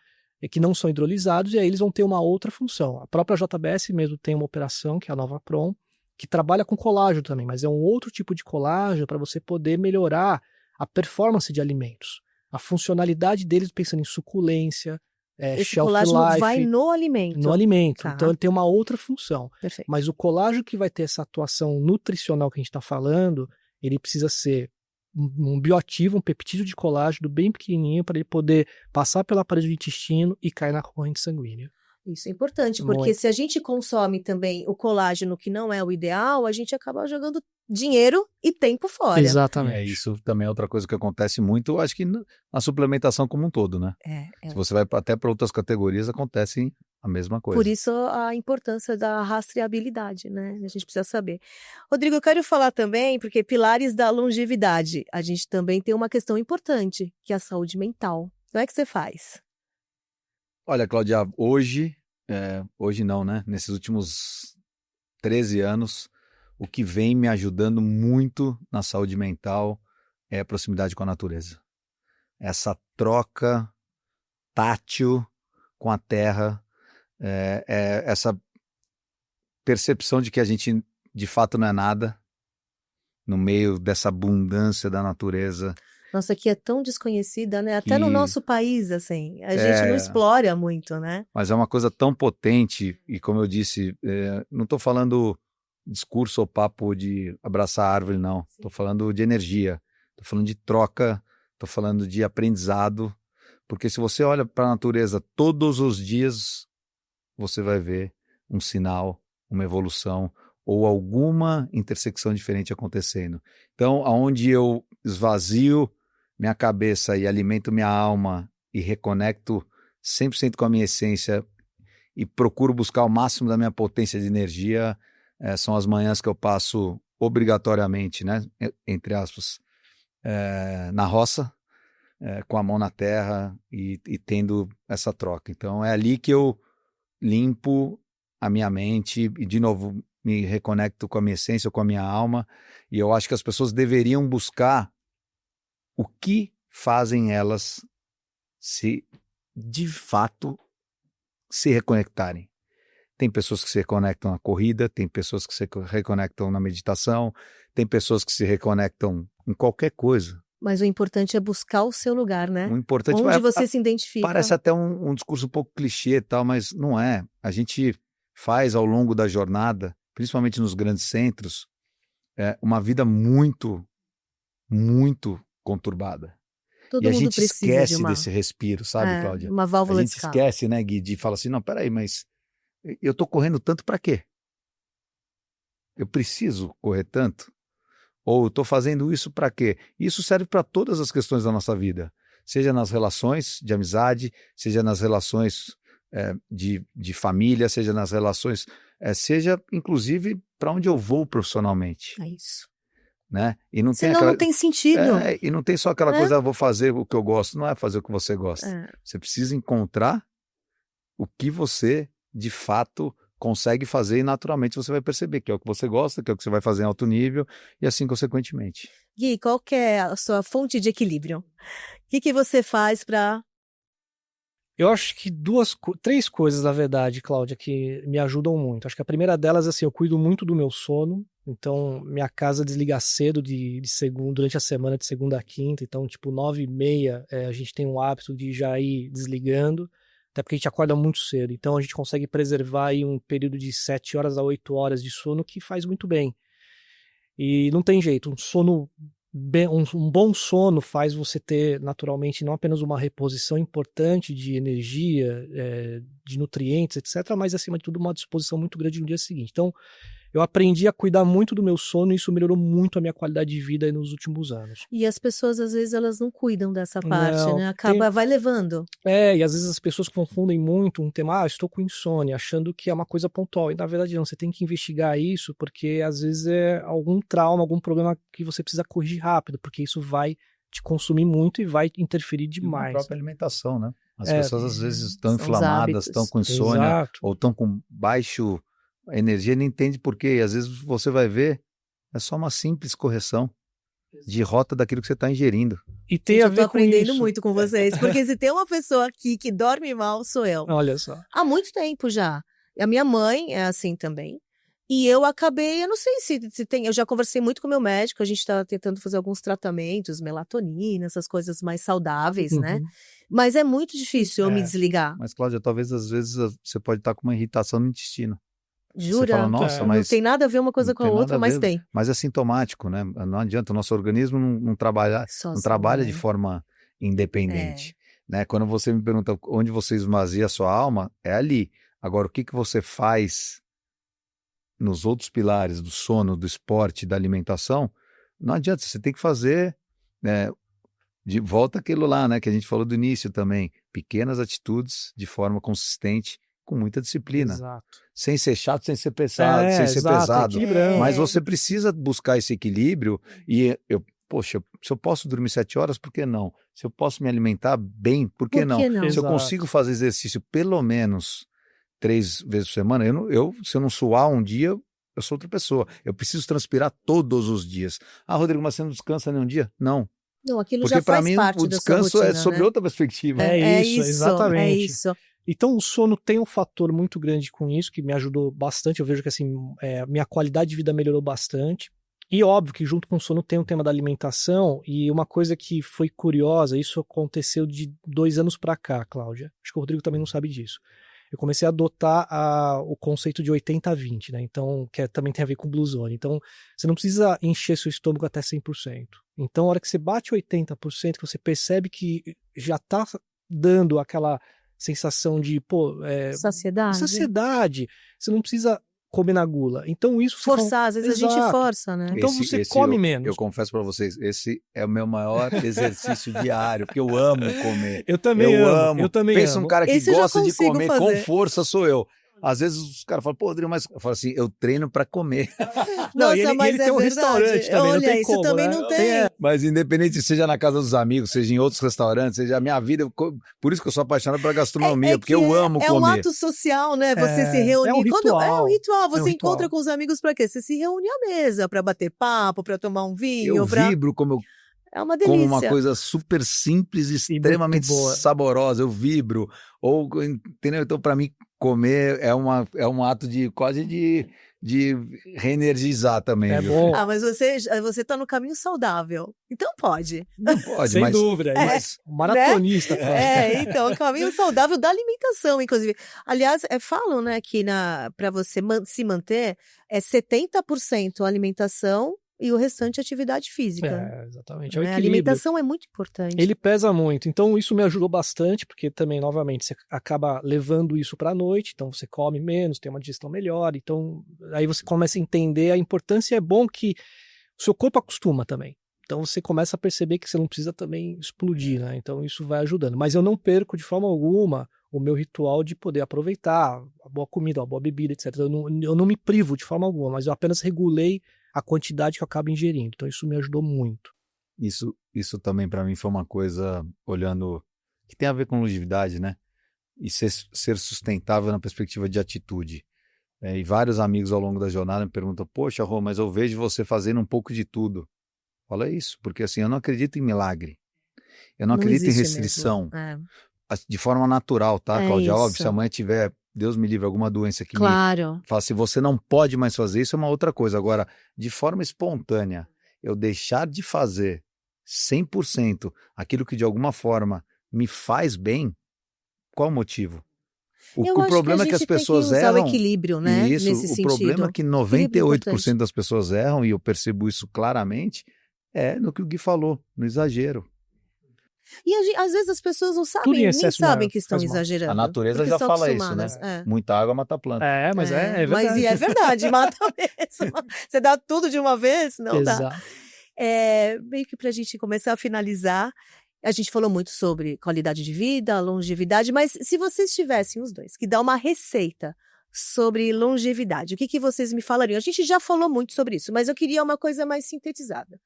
Que não são hidrolisados, e aí eles vão ter uma outra função. A própria JBS mesmo tem uma operação, que é a NovaProm, que trabalha com colágeno também, mas é um outro tipo de colágeno para você poder melhorar a performance de alimentos. A funcionalidade deles, pensando em suculência, esse shelf colágeno life. vai no alimento. No alimento. Tá. Então ele tem uma outra função. Perfeito. Mas o colágeno que vai ter essa atuação nutricional que a gente está falando, ele precisa ser um bioativo, um peptídeo de colágeno bem pequenininho para ele poder passar pela parede do intestino e cair na corrente sanguínea. Isso é importante, porque Muito. se a gente consome também o colágeno que não é o ideal, a gente acaba jogando dinheiro e tempo fora. Exatamente. Isso também é outra coisa que acontece muito, acho que na suplementação como um todo, né? Se você vai até para outras categorias, acontece a mesma coisa. Por isso a importância da rastreabilidade, né? A gente precisa saber. Rodrigo, eu quero falar também, porque pilares da longevidade, a gente também tem uma questão importante, que é a saúde mental. Como é que você faz? Olha, Cláudia, hoje não, né? Nesses últimos 13 anos, o que vem me ajudando muito na saúde mental é a proximidade com a natureza. Essa troca tátil com a terra, essa percepção de que a gente de fato não é nada no meio dessa abundância da natureza. Nossa, aqui é tão desconhecida, né? Até no nosso país, assim, a gente não explora muito, né? Mas é uma coisa tão potente e, como eu disse, não estou falando discurso ou papo de abraçar a árvore, não. Estou falando de energia, estou falando de troca, estou falando de aprendizado, porque se você olha para a natureza todos os dias, você vai ver um sinal, uma evolução, ou alguma intersecção diferente acontecendo. Então, aonde eu esvazio minha cabeça e alimento minha alma e reconecto 100% com a minha essência e procuro buscar o máximo da minha potência de energia, são as manhãs que eu passo obrigatoriamente, né, entre aspas, na roça, com a mão na terra e tendo essa troca. Então é ali que eu limpo a minha mente e, de novo, me reconecto com a minha essência, com a minha alma, e eu acho que as pessoas deveriam buscar o que fazem elas se, de fato, se reconectarem. Tem pessoas que se reconectam na corrida, tem pessoas que se reconectam na meditação, tem pessoas que se reconectam em qualquer coisa. Mas o importante é buscar o seu lugar, né? O importante onde você se identifica. Parece até um discurso um pouco clichê e tal, mas não é. A gente faz ao longo da jornada, principalmente nos grandes centros, uma vida muito, muito conturbada. Todo e a mundo gente precisa esquece desse respiro, sabe, Cláudia? Uma válvula a de gente escape. esquece, né, Gui, de falar assim, não, peraí, mas eu tô correndo tanto para quê? Eu preciso correr tanto? Ou eu tô fazendo isso para quê? Isso serve para todas as questões da nossa vida, seja nas relações de amizade, seja nas relações de família, seja nas relações, seja inclusive para onde eu vou profissionalmente. É isso. Né? E não Senão não tem sentido. E não tem só aquela coisa, vou fazer o que eu gosto, não é fazer o que você gosta. Você precisa encontrar o que você, de fato, consegue fazer e naturalmente você vai perceber que é o que você gosta, que é o que você vai fazer em alto nível e assim consequentemente. Gui, qual que é a sua fonte de equilíbrio? O que você faz para... Eu acho que três coisas, na verdade, Cláudia, que me ajudam muito. Acho que a primeira delas, assim, eu cuido muito do meu sono. Então, minha casa desliga cedo de segunda, durante a semana, de segunda a quinta. Então, tipo, 9h30, a gente tem um hábito de já ir desligando, até porque a gente acorda muito cedo. Então, a gente consegue preservar aí um período de 7 horas a 8 horas de sono, que faz muito bem. E não tem jeito, um bom sono faz você ter, naturalmente, não apenas uma reposição importante de energia, de nutrientes, etc., mas, acima de tudo, uma disposição muito grande no dia seguinte. Então, eu aprendi a cuidar muito do meu sono e isso melhorou muito a minha qualidade de vida aí nos últimos anos. E as pessoas, às vezes, elas não cuidam dessa parte, né? Vai levando. E às vezes as pessoas confundem muito um tema, estou com insônia, achando que é uma coisa pontual. E na verdade não, você tem que investigar isso, porque às vezes é algum trauma, algum problema que você precisa corrigir rápido, porque isso vai te consumir muito e vai interferir demais. E a própria alimentação, né? As pessoas às vezes estão inflamadas, estão com insônia, exato, ou estão com baixo energia, nem entende por quê. E às vezes você vai ver, é só uma simples correção de rota daquilo que você está ingerindo. E tem a ver com isso. Eu tô aprendendo muito com vocês, porque se tem uma pessoa aqui que dorme mal, sou eu. Olha só. Há muito tempo já. A minha mãe é assim também. E eu acabei, eu não sei se tem, eu já conversei muito com o meu médico, a gente está tentando fazer alguns tratamentos, melatonina, essas coisas mais saudáveis, né? Mas é muito difícil eu me desligar. Mas, Cláudia, talvez às vezes você pode estar com uma irritação no intestino. Jura? Você fala, nossa, mas... Não tem nada a ver uma coisa com a outra, mas tem. Mas é sintomático, né? Não adianta, o nosso organismo não trabalha, sozinho, não trabalha de forma independente. Né? Quando você me pergunta onde você esvazia a sua alma, é ali. Agora, o que você faz nos outros pilares do sono, do esporte, da alimentação, não adianta, você tem que fazer, né, de volta aquilo lá, né, que a gente falou do início também, pequenas atitudes de forma consistente, com muita disciplina. Exato. Sem ser chato, sem ser pesado, pesado. Equilibrando. Mas você precisa buscar esse equilíbrio e poxa, se eu posso dormir 7 horas, por que não? Se eu posso me alimentar bem, por que não? Se eu consigo fazer exercício pelo menos 3 vezes por semana, se eu não suar um dia, eu sou outra pessoa. Eu preciso transpirar todos os dias. Ah, Rodrigo, mas você não descansa nenhum dia? Não. Não, aquilo porque já faz mim, parte o descanso da sua rotina, é sobre outra perspectiva. É isso, exatamente. É isso. Então o sono tem um fator muito grande com isso, que me ajudou bastante. Eu vejo que assim, minha qualidade de vida melhorou bastante. E óbvio que junto com o sono tem o tema da alimentação, e uma coisa que foi curiosa, isso aconteceu de 2 anos para cá, Cláudia. Acho que o Rodrigo também não sabe disso. Eu comecei a adotar o conceito de 80-20, né? Então, que também tem a ver com Blue Zone. Então, você não precisa encher seu estômago até 100%. Então, a hora que você bate 80%, que você percebe que já tá dando aquela sensação de, saciedade. Você não precisa come na gula. Então isso Forçar, às vezes a gente Exato. força, né? Então você come menos. Eu confesso para vocês, esse é o meu maior exercício diário, porque eu amo comer. Eu também amo. Eu também Pensa amo. um cara que Esse eu já gosta de consigo comer fazer. com força, sou eu. Às vezes os caras falam, pô, Rodrigo, mas eu falo assim, eu treino para comer. Não, e Nossa, ele mas tem um verdade. restaurante também, não Olha, tem isso como, também né? não tem. Mas independente, seja na casa dos amigos, seja em outros restaurantes, seja a minha vida, por isso que eu sou apaixonado pela gastronomia, porque eu amo É comer. um ato social, né? Você se reunir. é um ritual. É um ritual. Você É um encontra ritual. com os amigos pra quê? Você se reúne à mesa pra bater papo, pra tomar um vinho. Eu pra... vibro como É uma como delícia. uma coisa super simples e muito extremamente boa. saborosa, eu vibro, ou, entendeu? Então, para mim, comer é um ato de quase de reenergizar também, É viu? bom. Ah, mas você tá no caminho saudável. Então pode. Não pode, Sem mas, dúvida. mas Maratonista. Então, o caminho saudável da alimentação, inclusive. Aliás, falam, né, que para você se manter é 70% alimentação e o restante atividade física. Exatamente. É o Né? A equilíbrio. alimentação é muito importante. Ele pesa muito, então isso me ajudou bastante, porque também, novamente, você acaba levando isso para a noite, então você come menos, tem uma digestão melhor, então aí você começa a entender a importância, é bom que o seu corpo acostuma também. Então você começa a perceber que você não precisa também explodir, né? Então isso vai ajudando. Mas eu não perco de forma alguma o meu ritual de poder aproveitar a boa comida, a boa bebida, etc. Eu não me privo de forma alguma, mas eu apenas regulei a quantidade que eu acabo ingerindo. Então isso me ajudou muito. isso também para mim foi uma coisa, olhando, que tem a ver com longevidade, né? E ser sustentável na perspectiva de atitude. E vários amigos ao longo da jornada me perguntam, poxa, Rô, mas eu vejo você fazendo um pouco de tudo. Fala isso, porque assim, eu não acredito em milagre. Eu não acredito em existe restrição. mesmo. De forma natural, tá, É Cláudia? isso. Óbvio, se amanhã tiver, Deus me livre, alguma doença que me Claro. fala, se você não pode mais fazer isso, é uma outra coisa. Agora, de forma espontânea, eu deixar de fazer 100% aquilo que de alguma forma me faz bem, qual o motivo? O problema é que as pessoas tem que usar erram. o equilíbrio, né? Isso, Nesse o sentido. problema é que Equilíbrio 98% importante. das pessoas erram, e eu percebo isso claramente, é no que o Gui falou, no exagero. E às vezes as pessoas não Tudo em sabem, nem excesso sabem não que estão faz mal. exagerando. A natureza porque já são fala isso, né? acostumadas. Muita água mata a planta. Mas é Mas verdade. é verdade, mata mesmo. Você dá tudo de uma vez? Não dá. Exato. Meio que pra gente começar a finalizar, a gente falou muito sobre qualidade de vida, longevidade, mas se vocês tivessem os dois que dar uma receita sobre longevidade, o que vocês me falariam? A gente já falou muito sobre isso, mas eu queria uma coisa mais sintetizada.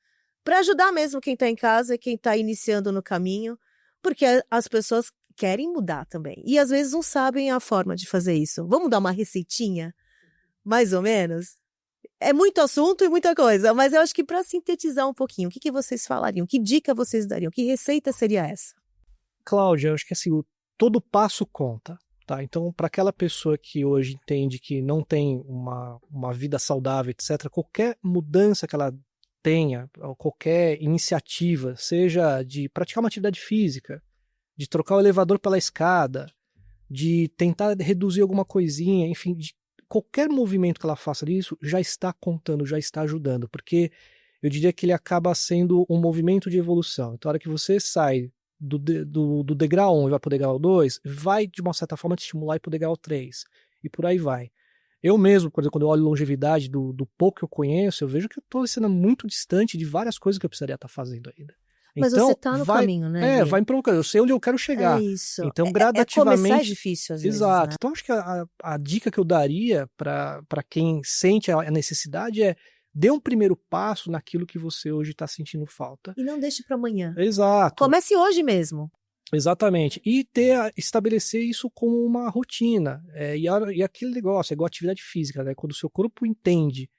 Para ajudar mesmo quem está em casa, quem está iniciando no caminho, porque as pessoas querem mudar também. E às vezes não sabem a forma de fazer isso. Vamos dar uma receitinha? Mais ou menos? É muito assunto e muita coisa, mas eu acho que para sintetizar um pouquinho, o que vocês falariam? Que dica vocês dariam? Que receita seria essa? Cláudia, eu acho que assim, todo passo conta, tá? Então, para aquela pessoa que hoje entende que não tem uma vida saudável, etc., qualquer mudança que ela tenha, qualquer iniciativa, seja de praticar uma atividade física, de trocar o elevador pela escada, de tentar reduzir alguma coisinha, enfim, de qualquer movimento que ela faça disso, já está contando, já está ajudando, porque eu diria que ele acaba sendo um movimento de evolução. Então, a hora que você sai do degrau 1 e vai para o degrau 2, vai, de uma certa forma, te estimular e para o degrau 3, e por aí vai. Eu mesmo, por exemplo, quando eu olho longevidade do pouco que eu conheço, eu vejo que eu estou sendo muito distante de várias coisas que eu precisaria estar fazendo ainda. Mas então, você está no caminho, né? Vai me provocando. Eu sei onde eu quero chegar. É isso. Então, gradativamente. Começar é difícil, às vezes. Exato. Né? Então, acho que a dica que eu daria para quem sente a necessidade é dê um primeiro passo naquilo que você hoje está sentindo falta. E não deixe para amanhã. Exato. Comece hoje mesmo. Exatamente. E estabelecer isso como uma rotina. E aquele negócio, é igual atividade física, né? Quando o seu corpo entende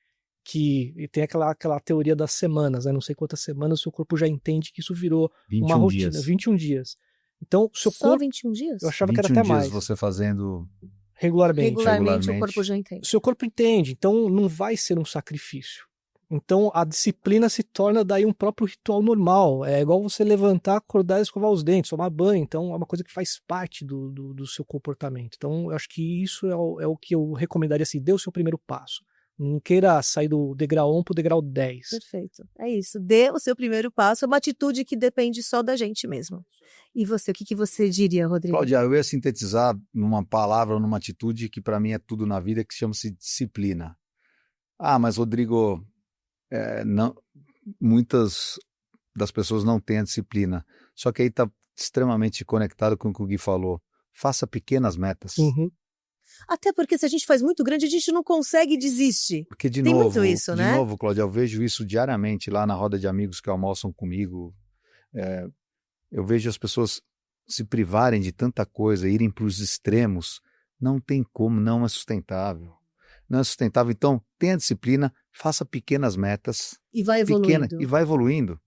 que tem aquela teoria das semanas, né? Não sei quantas semanas, o seu corpo já entende que isso virou uma rotina. 21 dias. Então, o seu Só corpo... 21 dias? Eu achava que era até mais. 21 dias você fazendo... Regularmente o corpo já entende. O seu corpo entende, então não vai ser um sacrifício. Então a disciplina se torna daí um próprio ritual normal. É igual você levantar, acordar e escovar os dentes, tomar banho. Então é uma coisa que faz parte do seu comportamento. Então eu acho que isso é o que eu recomendaria, assim, dê o seu primeiro passo. Não queira sair do degrau 1 pro degrau 10. Perfeito. É isso. Dê o seu primeiro passo, é uma atitude que depende só da gente mesmo. E você, o que você diria, Rodrigo? Cláudia, eu ia sintetizar numa palavra ou numa atitude que para mim é tudo na vida, que chama-se disciplina. Ah, mas Rodrigo, não, muitas das pessoas não têm a disciplina. Só que aí está extremamente conectado com o que o Gui falou. Faça pequenas metas. Uhum. Até porque se a gente faz muito grande, a gente não consegue desistir. Porque, de Tem novo, muito isso, né? De novo, Cláudia, eu vejo isso diariamente lá na roda de amigos que almoçam comigo. Eu vejo as pessoas se privarem de tanta coisa, irem para os extremos. Não tem como, não é sustentável. Não é sustentável. Então, tenha disciplina, faça pequenas metas. E vai evoluindo. E vai evoluindo.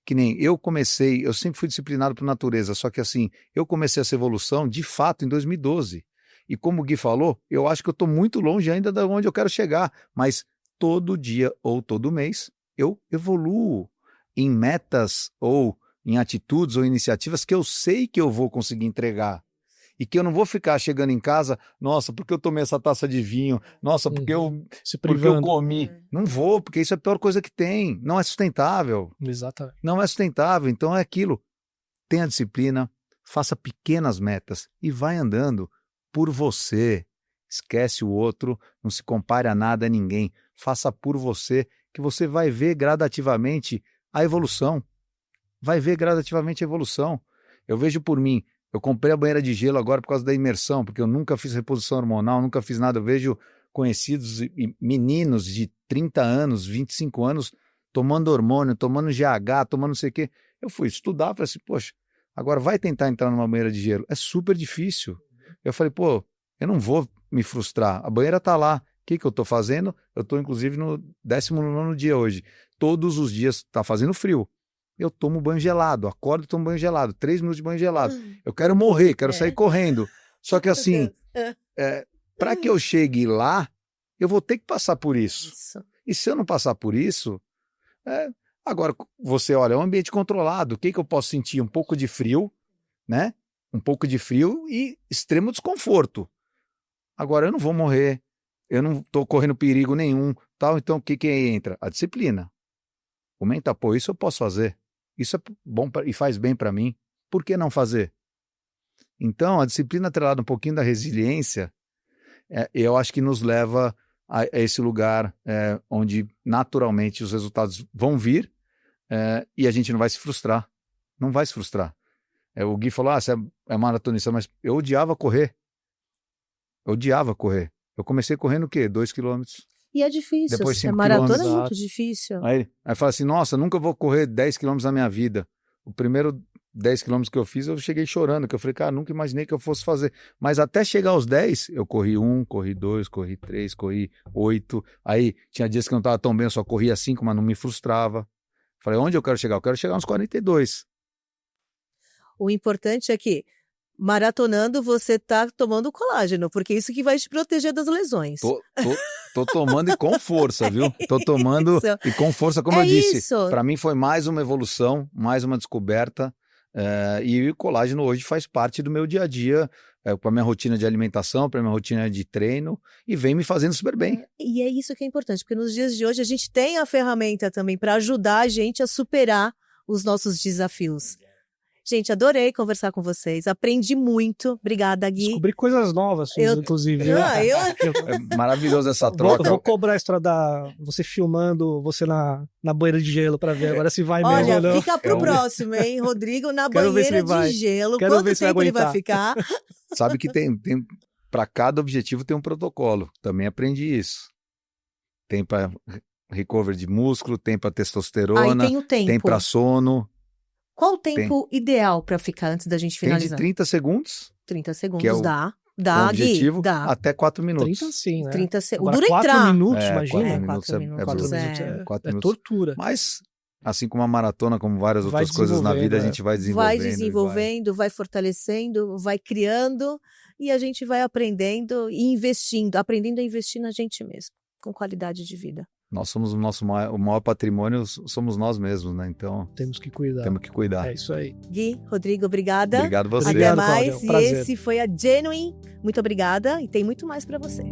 Que nem eu comecei, eu sempre fui disciplinado por natureza, só que assim, eu comecei essa evolução, de fato, em 2012. E como o Gui falou, eu acho que eu estou muito longe ainda de onde eu quero chegar, mas todo dia ou todo mês eu evoluo em metas ou em atitudes ou iniciativas que eu sei que eu vou conseguir entregar. E que eu não vou ficar chegando em casa, nossa, porque eu tomei essa taça de vinho, nossa, porque eu comi. Não vou, porque isso é a pior coisa que tem. Não é sustentável. Exatamente. Não é sustentável. Então é aquilo. Tenha disciplina, faça pequenas metas e vai andando por você. Esquece o outro, não se compare a nada, a ninguém. Faça por você, que você vai ver gradativamente a evolução. Vai ver gradativamente a evolução. Eu vejo por mim. Eu comprei a banheira de gelo agora por causa da imersão, porque eu nunca fiz reposição hormonal, nunca fiz nada. Eu vejo conhecidos e meninos de 30 anos, 25 anos, tomando hormônio, tomando GH, tomando não sei o quê. Eu fui estudar, falei assim, poxa, agora vai tentar entrar numa banheira de gelo. É super difícil. Eu falei, pô, eu não vou me frustrar. A banheira tá lá. O que eu tô fazendo? Eu tô, inclusive, no 19º dia hoje. Todos os dias tá fazendo frio. Eu tomo banho gelado, acordo e tomo banho gelado, 3 minutos de banho gelado. Eu quero morrer, quero sair correndo. Só que assim, para que eu chegue lá, eu vou ter que passar por isso. E se eu não passar por isso, agora você olha, é um ambiente controlado, o que eu posso sentir? Um pouco de frio, né? Um pouco de frio e extremo desconforto. Agora eu não vou morrer, eu não estou correndo perigo nenhum, tal. Então o que entra? A disciplina. O mental, pô, isso eu posso fazer. Isso é bom e faz bem para mim. Por que não fazer? Então, a disciplina atrelada um pouquinho da resiliência, eu acho que nos leva a esse lugar onde naturalmente os resultados vão vir e a gente não vai se frustrar. Não vai se frustrar. O Gui falou, você é maratonista, mas eu odiava correr. Eu odiava correr. Eu comecei correndo o quê? 2 quilômetros. E é difícil, depois 5 maratona quilômetros. É muito difícil. Aí fala assim, nossa, nunca vou correr 10 quilômetros na minha vida. O primeiro 10 quilômetros que eu fiz, eu cheguei chorando, que eu falei, cara, nunca imaginei que eu fosse fazer. Mas até chegar aos 10, eu corri 1, corri 2, corri 3, corri 8. Aí tinha dias que eu não estava tão bem, eu só corria 5, mas não me frustrava. Falei, onde eu quero chegar? Eu quero chegar uns 42. O importante é que maratonando, você tá tomando colágeno, porque isso que vai te proteger das lesões. Tô tomando e com força, viu? Tô tomando e com força, como eu disse. Para mim foi mais uma evolução, mais uma descoberta. E o colágeno hoje faz parte do meu dia a dia, com a minha rotina de alimentação, para a minha rotina de treino, e vem me fazendo super bem. E é isso que é importante, porque nos dias de hoje a gente tem a ferramenta também para ajudar a gente a superar os nossos desafios. Gente, adorei conversar com vocês. Aprendi muito. Obrigada, Gui. Descobri coisas novas, inclusive. É maravilhoso essa troca. Vou cobrar a história você filmando você na banheira de gelo para ver agora se vai mesmo ou não. Olha, fica pro próximo, hein? Rodrigo na banheira de gelo. Quanto tempo ele vai ficar? Sabe que tem para cada objetivo tem um protocolo. Também aprendi isso. Tem para recovery de músculo, tem para testosterona, tem o tempo. Tem para sono. Qual o tempo ideal para ficar antes da gente finalizar? Tem de 30 segundos. 30 segundos, que é dá, objetivo, Gui, dá. Até 4 minutos. 30 sim, né? 30 segundos. Dura 4 minutos, imagina. 4 minutos é tortura. Mas, assim como a maratona, como várias outras coisas na vida, a gente vai desenvolvendo. Vai desenvolvendo, vai fortalecendo, vai criando e a gente vai aprendendo e investindo, aprendendo a investir na gente mesmo, com qualidade de vida. Nós somos o maior patrimônio, somos nós mesmos, né? Então... Temos que cuidar. Temos que cuidar. É isso aí. Gui, Rodrigo, obrigada. Obrigado você. Até mais. Cláudio, e esse foi a Genuine. Muito obrigada e tem muito mais para você.